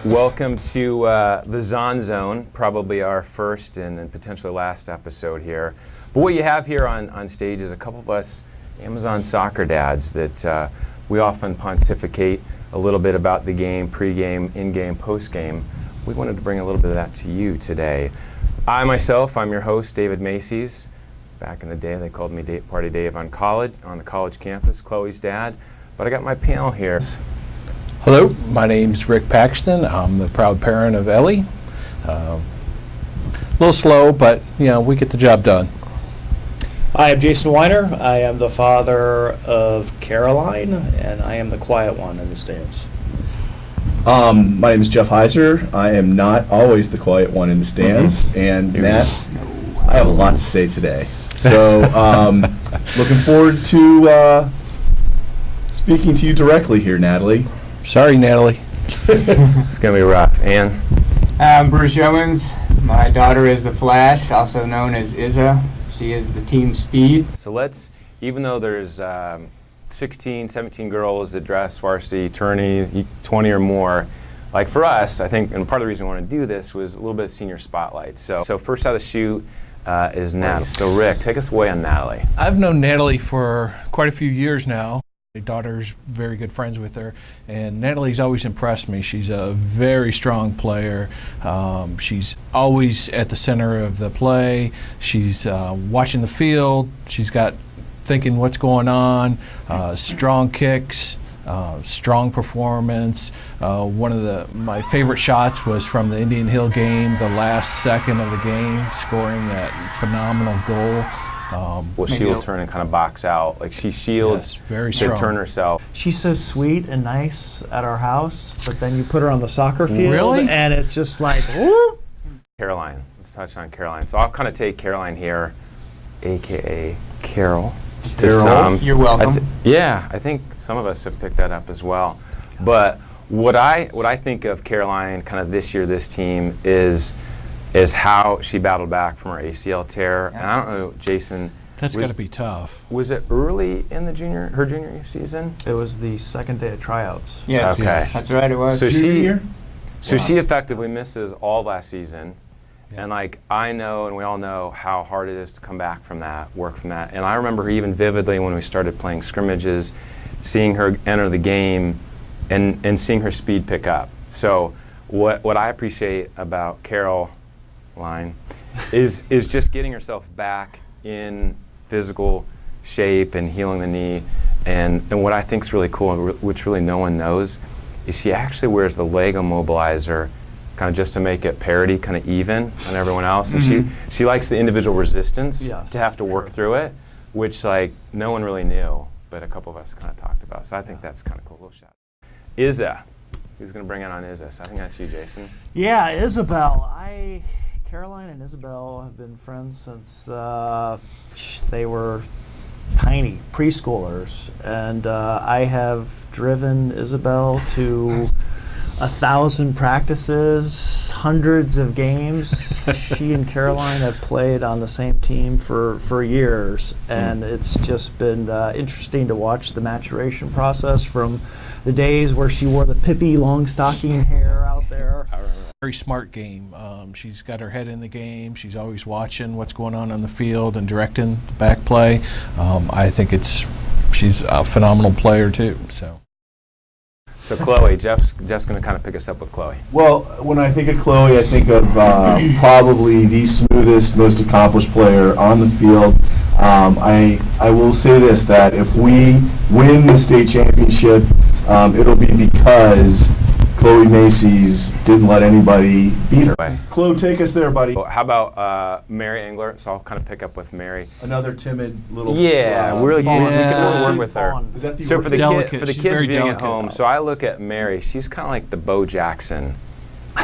Welcome to the Zon Zone, probably our first and potentially last episode here. But what you have here on stage is a couple of us Amazon soccer dads that we often pontificate a little bit about the game, pre-game, in-game, post-game. We wanted to bring a little bit of that to you today. I'm your host, David Macy's. Back in the day, they called me Party Dave on the college campus, Chloe's dad. But I got my panel here. Hello, my name's Rick Paxton. I'm the proud parent of Ellie. A little slow, but we get the job done. Hi, I'm Jason Weiner. I am the father of Caroline, and I am the quiet one in the stands. My name is Jeff Heiser. I am not always the quiet one in the stands, and Nat, I have a lot to say today. So, looking forward to speaking to you directly here, Natalie. Sorry, Natalie. It's going to be rough. Ann? I'm Bruce Yeomans. My daughter is the Flash, also known as Izza. She is the team speed. So let's, even though there's 16, 17 girls that dress varsity, tourney, 20 or more, like for us, I think, and part of the reason we want to do this was a little bit of senior spotlight. So first out of the chute is Natalie. So Rick, take us away on Natalie. I've known Natalie for quite a few years now. My daughter's very good friends with her, and Natalie's always impressed me. She's a very strong player. She's always at the center of the play. She's watching the field. She's got thinking what's going on, strong kicks, strong performance. One of my favorite shots was from the Indian Hill game, the last second of the game, scoring that phenomenal goal. She will turn and kind of box out. Like she shields very to strong. turn herself. She's so sweet and nice at our house, but then you put her on the soccer field, Really? and it's just like, whoop. Caroline. Let's touch on Caroline. So I'll kind of take Caroline here, a.k.a. Carol. To some. You're welcome. I think some of us have picked that up as well. But what I think of Caroline kind of this year, this team, is how she battled back from her ACL tear. And I don't know, Jason. That's got to be tough. Was it early in her junior season? It was the second day of tryouts. Yes, Okay. yes, that's right, it was. So Junior year? she effectively misses all last season. Yeah. And like I know and we all know how hard it is to come back from that, work from that. And I remember even vividly when we started playing scrimmages, seeing her enter the game and seeing her speed pick up. So what I appreciate about Caroline is just getting herself back in physical shape and healing the knee. And what I think is really cool, which really no one knows, is she actually wears the leg immobilizer kind of just to make it parity, kind of even on everyone else. And she likes the individual resistance to have to work through it, which like no one really knew, but a couple of us kind of talked about. So I think that's kind of cool. Little shot. Izza. Who's going to bring it on Izza? So I think that's you, Jason. Yeah, Isabel. Caroline and Isabel have been friends since they were tiny preschoolers, and I have driven Isabel to 1,000 practices, hundreds of games. She and Caroline have played on the same team for years, and it's just been interesting to watch the maturation process from the days where she wore the Pippi long stocking hair out there. Very smart game. She's got her head in the game. She's always watching what's going on the field and directing the back play. I think she's a phenomenal player too. So Chloe, Jeff's going to kind of pick us up with Chloe. Well, when I think of Chloe, I think of probably the smoothest, most accomplished player on the field. I will say this, that if we win the state championship, it'll be because Chloe Macy's didn't let anybody beat her. Right. Chloe, take us there, buddy. How about Mary Engler? So I'll kind of pick up with Mary. Another timid little. We can work with her. Is that the So for the delicate. kids She's viewing very at delicate. home, so I look at Mary. She's kind of like the Bo Jackson.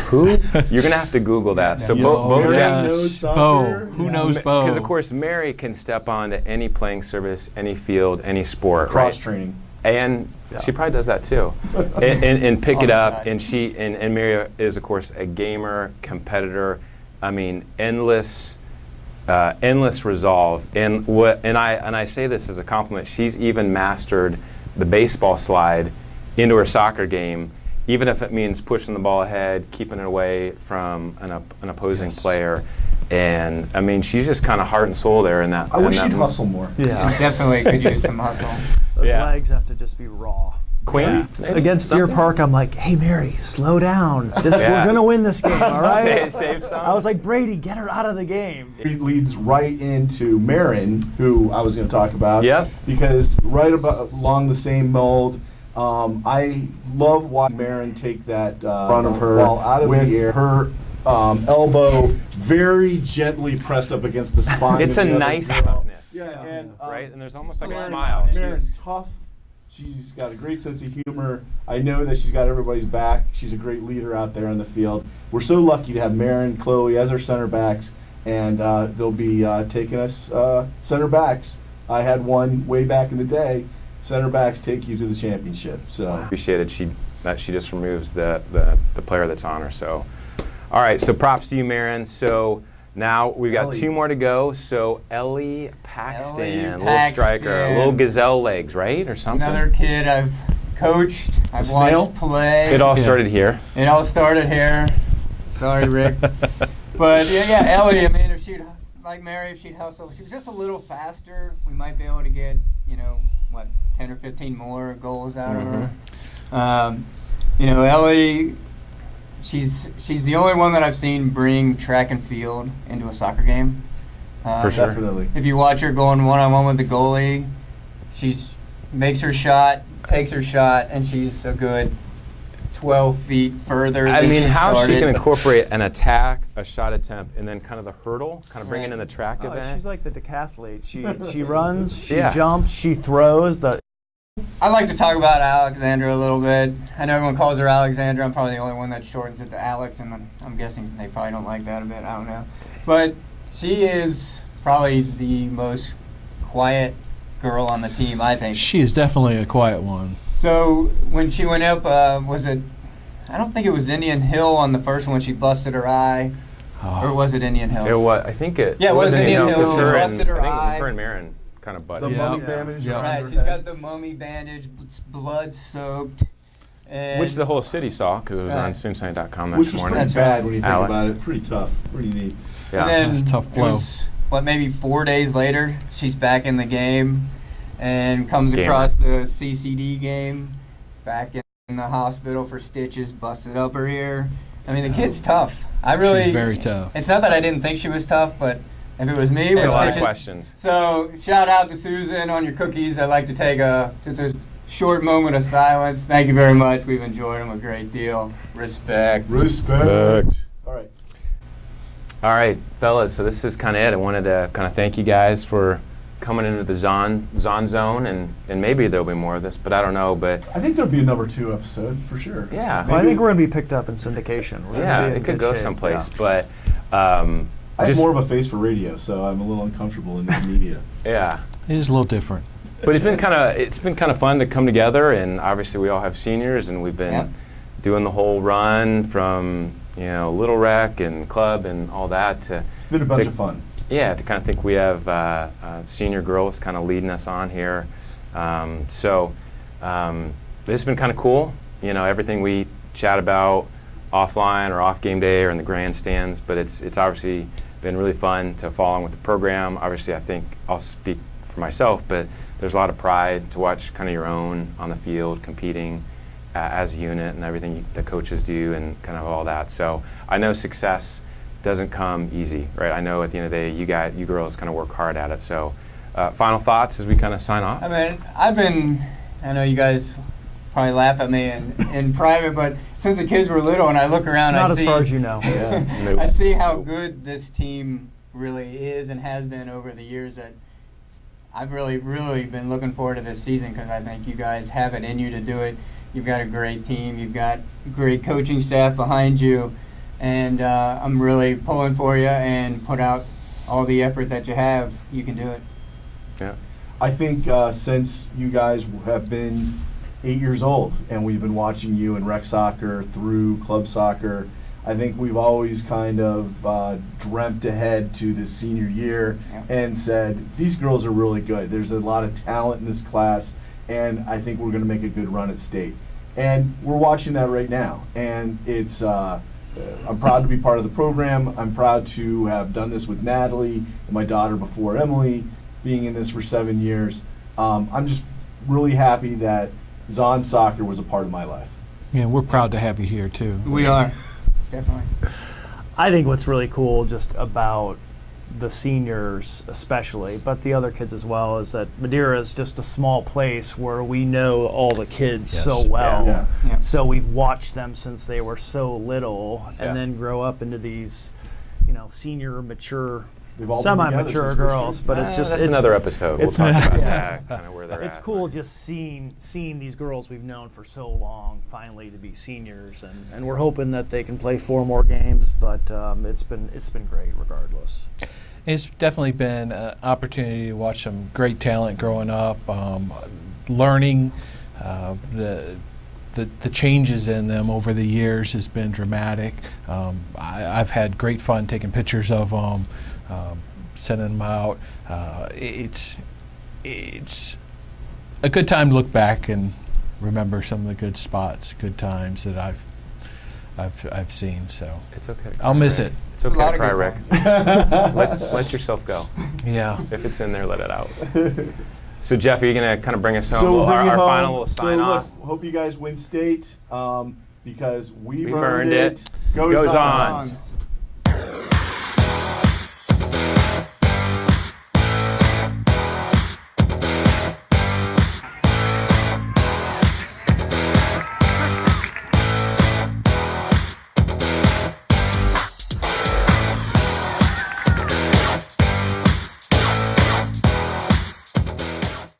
Who? You're gonna have to Google that. So Bo Mary Jackson. knows soccer. Bo. Who knows Bo? Because of course Mary can step onto any playing surface, any field, any sport. Cross right? training. And she probably does that too, and pick it up. And and Mary is of course a gamer, competitor. I mean, endless resolve. And I say this as a compliment. She's even mastered the baseball slide into her soccer game, even if it means pushing the ball ahead, keeping it away from an opposing player. And, I mean, she's just kind of heart and soul there in that. I wish she'd hustle more. Yeah. Definitely could use some hustle. Those Yeah. legs have to just be raw. Queen? Against Deer Park, I'm like, hey, Mary, slow down. We're Yeah. going to win this game, all right? Save some. I was like, Brady, get her out of the game. It leads right into Marin, who I was going to talk about. Yep. Because right about along the same mold, I love watching Marin take that front of her ball out of the air. Her elbow very gently pressed up against the spine. It's of a the other nice girl. toughness. Yeah, and Right? And there's almost like a Marin- smile. Marin, tough. She's got a great sense of humor. I know that she's got everybody's back. She's a great leader out there on the field. We're so lucky to have Marin, Chloe as our center backs, and they'll be taking us center backs. I had one way back in the day. Center backs take you to the championship. So Appreciated that she just removes the player that's on her. So, all right. So props to you, Marin. So now we've got Ellie. 2 more to go. So Ellie Paxton, Ellie little striker, Paxton. little gazelle legs, right, or something. Another kid I've coached, I've snail? watched play. It all started here. It all started here. Sorry, Rick. But yeah, Ellie, I mean, if she'd, like Mary, if she'd hustle, she was just a little faster, we might be able to get, 10 or 15 more goals out of her. Ellie, she's the only one that I've seen bring track and field into a soccer game. For sure. definitely. If you watch her going one-on-one with the goalie, she's makes her shot, takes her shot, and she's a good 12 feet further I than mean, she how started. she can incorporate an attack, a shot attempt, and then kind of the hurdle, kind of bring it in the track Oh, event. she's like the decathlete. She runs, she Yeah. jumps, she throws. I'd like to talk about Alexandra a little bit. I know everyone calls her Alexandra. I'm probably the only one that shortens it to Alex, and I'm guessing they probably don't like that a bit. I don't know. But she is probably the most quiet girl on the team, I think. She is definitely a quiet one. So when she went up, was it? I don't think it was Indian Hill on the first one. She busted her eye, or was it Indian Hill? It was, I think it. Yeah, it was Indian Hill, 'cause Hill, her and, busted her I think eye. her and Marin kind of The butted. Yeah. mummy bandage Yeah. around Right, her she's head. got the mummy bandage, blood soaked. Which the whole city saw because it was Right. on SoonSign.com Which that was morning. pretty bad when you think Alex. about it. Pretty tough. Pretty neat. Yeah. And then That's a tough blow. It was, maybe 4 days later, she's back in the game and comes Gamer. across the CCD game, back in the hospital for stitches, busted up her ear. I mean, the kid's tough. She's very tough. It's not that I didn't think she was tough, but if it was me There's with a lot of stitches. questions. So, shout out to Susan on your cookies. I'd like to take just a short moment of silence. Thank you very much. We've enjoyed them a great deal. Respect. Respect. All right. All right, fellas, so this is kind of it. I wanted to kind of thank you guys for coming into the Zon Zone, and maybe there'll be more of this, but I don't know. But I think there'll be a number 2 episode for sure. yeah, Well, I think we're going to be picked up in syndication. We're gonna yeah, be in it could good go shape, someplace. yeah. But I have just- more of a face for radio, so I'm a little uncomfortable in this media. yeah. It is a little different. But it's been kind of fun to come together, and obviously we all have seniors, and we've been Yep. doing the whole run from Little Rec and club and all that to It's been a bunch of fun. yeah, to kind of think we have senior girls kind of leading us on here. So this has been kind of cool. Everything we chat about offline or off game day or in the grandstands, but it's obviously been really fun to follow on with the program. Obviously, I think I'll speak for myself, but there's a lot of pride to watch kind of your own on the field competing as a unit and everything the coaches do and kind of all that. So I know success doesn't come easy, right? I know at the end of the day, you girls kind of work hard at it. So final thoughts as we kind of sign off? I mean, I know you guys probably laugh at me in private, but since the kids were little and I look around, Not I as see, far as you know. Yeah. I see how good this team really is and has been over the years that I've really, really been looking forward to this season because I think you guys have it in you to do it. You've got a great team. You've got great coaching staff behind you. And I'm really pulling for you and put out all the effort that you have. You can do it. Yeah. I think since you guys have been 8 years old and we've been watching you in rec soccer through club soccer, I think we've always kind of dreamt ahead to this senior year and said, these girls are really good. There's a lot of talent in this class, and I think we're going to make a good run at state. And we're watching that right now. And it's, I'm proud to be part of the program. I'm proud to have done this with Natalie and my daughter before Emily, being in this for 7 years. I'm just really happy that Zon Soccer was a part of my life. Yeah, we're proud to have you here too. We are. Definitely. I think what's really cool just about the seniors especially, but the other kids as well, is that Madeira is just a small place where we know all the kids Yes. so well. Yeah. Yeah. So we've watched them since they were so little and Yeah. then grow up into these, senior, mature, They've all been together semi-mature since first girls. year. But it's just that's it's another episode. We'll it's- talk about yeah. that, kind of where they're It's at. cool just seeing these girls we've known for so long finally to be seniors, and we're hoping that they can play 4 more games. But it's been great regardless. It's definitely been an opportunity to watch some great talent growing up, learning the changes in them over the years has been dramatic. I've had great fun taking pictures of them, sending them out. It's a good time to look back and remember some of the good spots, good times that I've seen. So It's okay. I'll miss it. It's a okay lot to of cry, good Rick. Let yourself go. Yeah. If it's in there, let it out. So, Jeff, are you going to kind of bring us home? So we'll bring our you home. final sign so off? Look, hope you guys win state because we've We've earned it. Go Goes Zons. on.